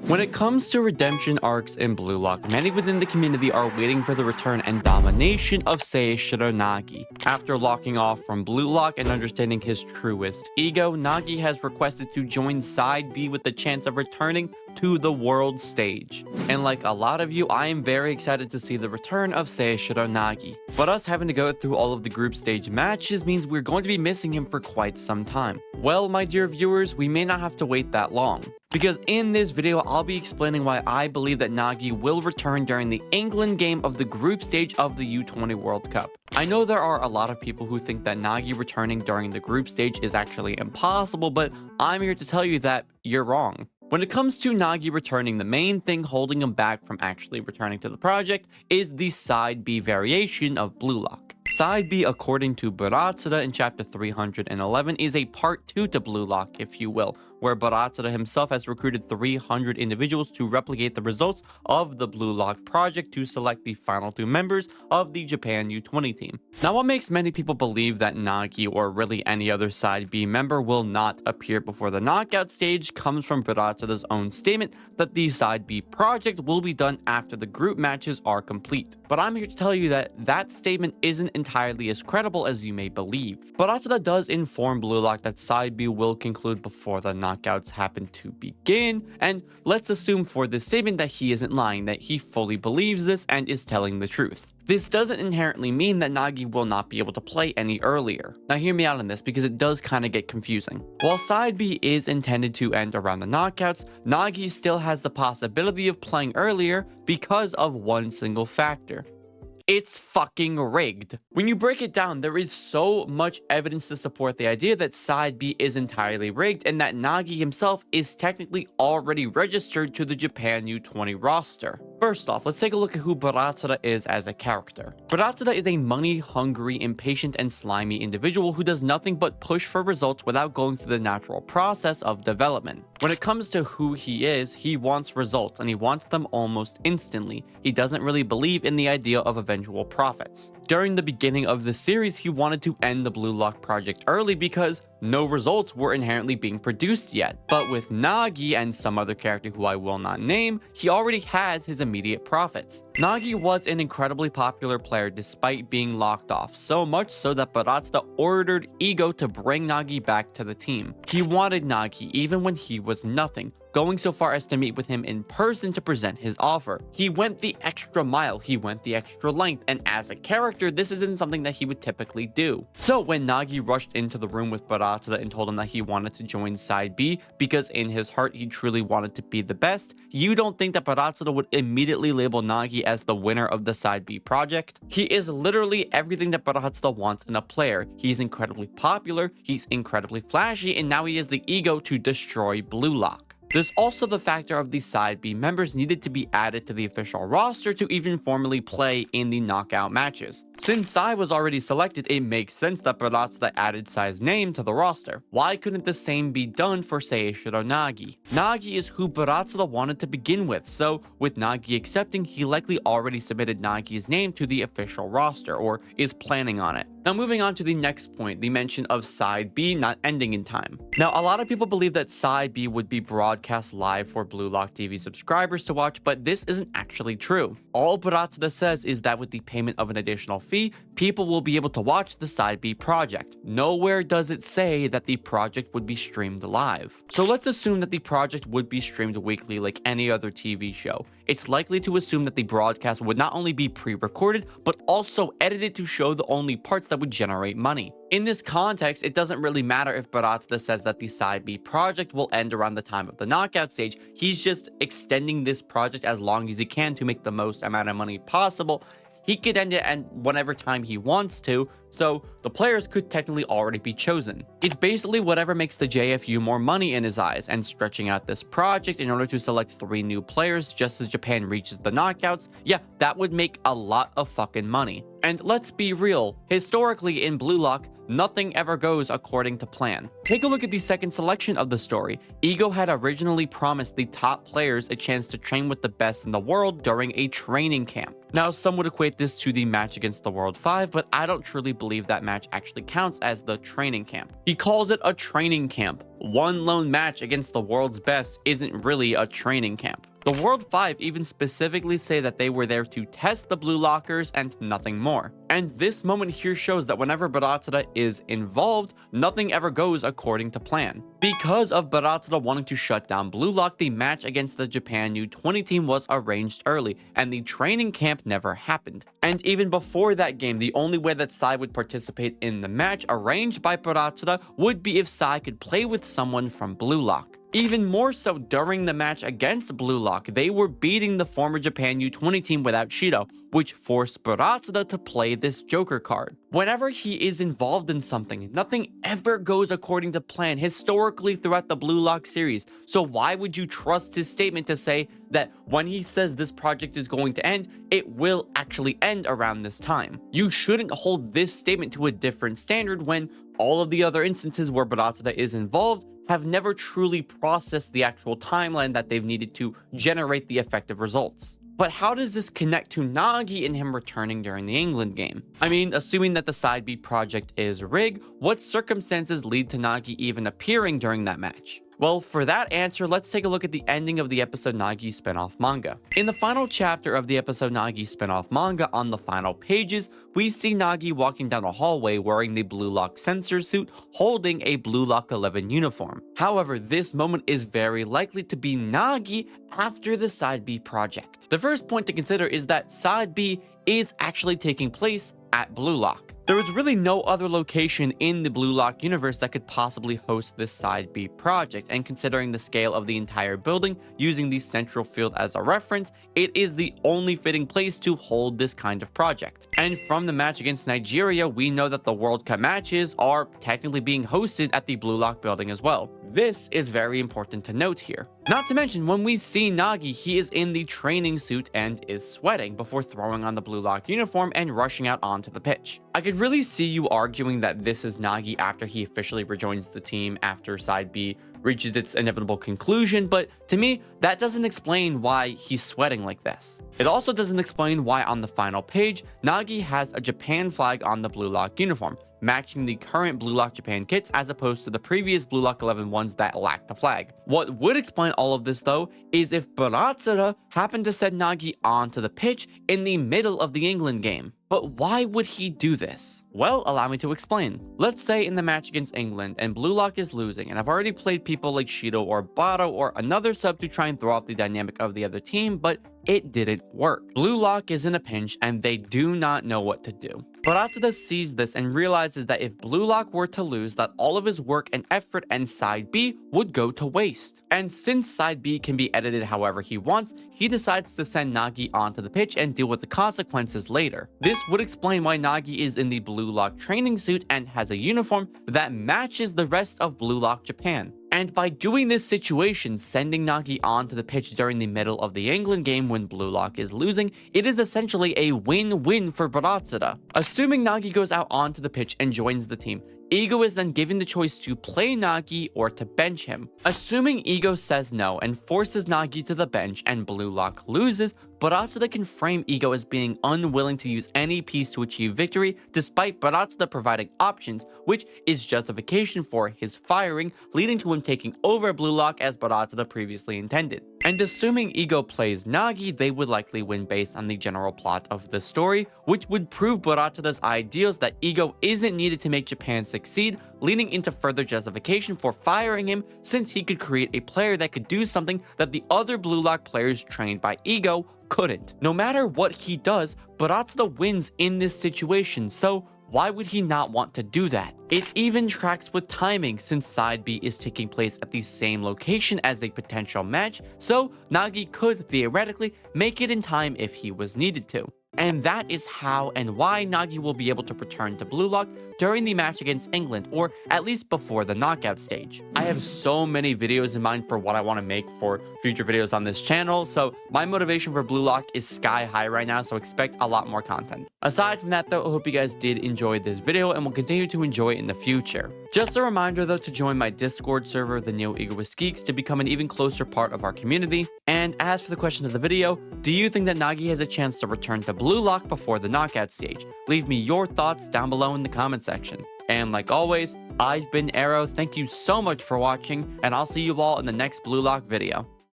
When it comes to redemption arcs in Blue Lock, many within the community are waiting for the return and domination of Seishiro Nagi. After locking off from Blue Lock and understanding his truest ego, Nagi has requested to join Side B with the chance of returning to the world stage. And like a lot of you, I am very excited to see the return of Seishiro Nagi. But us having to go through all of the group stage matches means we're going to be missing him for quite some time. Well, my dear viewers, we may not have to wait that long, because in this video, I'll be explaining why I believe that Nagi will return during the England game of the group stage of the U20 World Cup. I know there are a lot of people who think that Nagi returning during the group stage is actually impossible, but I'm here to tell you that you're wrong. When it comes to Nagi returning, the main thing holding him back from actually returning to the project is the Side B variation of Blue Lock. Side B, according to Burū in chapter 311, is a part 2 to Blue Lock, if you will, where Burū himself has recruited 300 individuals to replicate the results of the Blue Lock project to select the final 2 members of the Japan U20 team. Now, what makes many people believe that Nagi, or really any other Side B member, will not appear before the knockout stage comes from Burū's own statement that the Side B project will be done after the group matches are complete. But I'm here to tell you that that statement isn't entirely as credible as you may believe. Burū does inform Blue Lock that Side B will conclude before the knockouts happen to begin, and let's assume for this statement that he isn't lying, that he fully believes this and is telling the truth. This doesn't inherently mean that Nagi will not be able to play any earlier. Now hear me out on this, because it does kind of get confusing. While Side B is intended to end around the knockouts, Nagi still has the possibility of playing earlier because of one single factor. It's fucking rigged. When you break it down, there is so much evidence to support the idea that Side B is entirely rigged and that Nagi himself is technically already registered to the Japan U20 roster. First off, let's take a look at who Burū is as a character. Burū is a money-hungry, impatient, and slimy individual who does nothing but push for results without going through the natural process of development. When it comes to who he is, he wants results, and he wants them almost instantly. He doesn't really believe in the idea of eventual profits. During the beginning of the series, he wanted to end the Blue Lock project early because no results were inherently being produced yet. But with Nagi and some other character who I will not name, he already has his immediate profits. Nagi was an incredibly popular player despite being locked off, so much so that Burū ordered Ego to bring Nagi back to the team. He wanted Nagi even when he was nothing, going so far as to meet with him in person to present his offer. He went the extra mile, he went the extra length, and as a character, this isn't something that he would typically do. So when Nagi rushed into the room with Burū and told him that he wanted to join Side B because in his heart he truly wanted to be the best, you don't think that Burū would immediately label Nagi as the winner of the Side B project? He is literally everything that Burū wants in a player. He's incredibly popular, he's incredibly flashy, and now he has the ego to destroy Blue Lock. There's also the factor of the Side B members needed to be added to the official roster to even formally play in the knockout matches. Since Sai was already selected, it makes sense that Burū added Sai's name to the roster. Why couldn't the same be done for Seishiro Nagi? Nagi is who Burū wanted to begin with, so with Nagi accepting, he likely already submitted Nagi's name to the official roster, or is planning on it. Now moving on to the next point, the mention of Side B not ending in time. Now a lot of people believe that Side B would be broadcast live for Blue Lock TV subscribers to watch, but this isn't actually true. All Burū says is that with the payment of an additional fee, people will be able to watch the Side B project. Nowhere does it say that the project would be streamed live. So let's assume that the project would be streamed weekly like any other TV show. It's likely to assume that the broadcast would not only be pre-recorded, but also edited to show the only parts that would generate money. In this context, it doesn't really matter if Burū says that the Side B project will end around the time of the knockout stage. He's just extending this project as long as he can to make the most amount of money possible. He could end it at whatever time he wants to, so the players could technically already be chosen. It's basically whatever makes the JFU more money in his eyes, and stretching out this project in order to select 3 new players just as Japan reaches the knockouts, yeah, that would make a lot of fucking money. And let's be real, historically in Blue Lock, nothing ever goes according to plan. Take a look at the second selection of the story. Ego had originally promised the top players a chance to train with the best in the world during a training camp. Now, some would equate this to the match against the World 5, but I don't truly believe that match actually counts as the training camp. He calls it a training camp. One lone match against the world's best isn't really a training camp. The World 5 even specifically say that they were there to test the Blue Lockers and nothing more. And this moment here shows that whenever Barātsura is involved, nothing ever goes according to plan. Because of Barātsura wanting to shut down Blue Lock, the match against the Japan U20 team was arranged early, and the training camp never happened. And even before that game, the only way that Sai would participate in the match arranged by Barātsura would be if Sai could play with someone from Blue Lock. Even more so during the match against Blue Lock, they were beating the former Japan U20 team without Shido, which forced Barātsura to play this Joker card. Whenever he is involved in something, nothing ever goes according to plan historically throughout the Blue Lock series. So why would you trust his statement to say that when he says this project is going to end, it will actually end around this time? You shouldn't hold this statement to a different standard when all of the other instances where Barātsura is involved have never truly processed the actual timeline that they've needed to generate the effective results. But how does this connect to Nagi and him returning during the England game? I mean, assuming that the Side B project is rigged, what circumstances lead to Nagi even appearing during that match? Well, for that answer, let's take a look at the ending of the episode Nagi spin-off manga. In the final chapter of the episode Nagi spin-off manga, on the final pages, we see Nagi walking down a hallway wearing the Blue Lock sensor suit, holding a Blue Lock 11 uniform. However, this moment is very likely to be Nagi after the Side B project. The first point to consider is that Side B is actually taking place at Blue Lock. There is really no other location in the Blue Lock universe that could possibly host this Side B project, and considering the scale of the entire building, using the central field as a reference, it is the only fitting place to hold this kind of project. And from the match against Nigeria, we know that the World Cup matches are technically being hosted at the Blue Lock building as well. This is very important to note here. Not to mention, when we see Nagi, he is in the training suit and is sweating before throwing on the Blue Lock uniform and rushing out onto the pitch. I could really see you arguing that this is Nagi after he officially rejoins the team after Side B reaches its inevitable conclusion, but to me, that doesn't explain why he's sweating like this. It also doesn't explain why on the final page, Nagi has a Japan flag on the Blue Lock uniform, matching the current Blue Lock Japan kits as opposed to the previous Blue Lock 11 ones that lacked the flag. What would explain all of this though is if Barātsura happened to send Nagi onto the pitch in the middle of the England game. But why would he do this? Well, allow me to explain. Let's say in the match against England and Blue Lock is losing, and I've already played people like Shido or Bado or another sub to try and throw off the dynamic of the other team, but it didn't work. Blue Lock is in a pinch and they do not know what to do. Barātsura sees this and realizes that if Blue Lock were to lose, that all of his work and effort and Side B would go to waste. And since Side B can be edited however he wants, he decides to send Nagi onto the pitch and deal with the consequences later. This would explain why Nagi is in the Blue Lock training suit and has a uniform that matches the rest of Blue Lock Japan. And by doing this situation, sending Nagi onto the pitch during the middle of the England game when Blue Lock is losing, it is essentially a win-win for Barātsura. Assuming Nagi goes out onto the pitch and joins the team, Ego is then given the choice to play Nagi or to bench him. Assuming Ego says no and forces Nagi to the bench and Blue Lock loses, Barātsura can frame Ego as being unwilling to use any piece to achieve victory, despite Barātsura providing options, which is justification for his firing, leading to him taking over Blue Lock as Barātsura previously intended. And assuming Ego plays Nagi, they would likely win based on the general plot of the story, which would prove Barātsura's ideals that Ego isn't needed to make Japan succeed, leading into further justification for firing him, since he could create a player that could do something that the other Blue Lock players trained by Ego couldn't. No matter what he does, Barātsura wins in this situation, so why would he not want to do that? It even tracks with timing, since Side B is taking place at the same location as a potential match, so Nagi could theoretically make it in time if he was needed to. And that is how and why Nagi will be able to return to Blue Lock during the match against England, or at least before the knockout stage. I have so many videos in mind for what I want to make for future videos on this channel, so my motivation for Blue Lock is sky high right now, so expect a lot more content. Aside from that though, I hope you guys did enjoy this video and will continue to enjoy it in the future. Just a reminder though to join my Discord server, the Neo Egoist Geeks, to become an even closer part of our community. And as for the question of the video, do you think that Nagi has a chance to return to Blue Lock before the knockout stage? Leave me your thoughts down below in the comment section. And like always, I've been Aero, thank you so much for watching, and I'll see you all in the next Blue Lock video.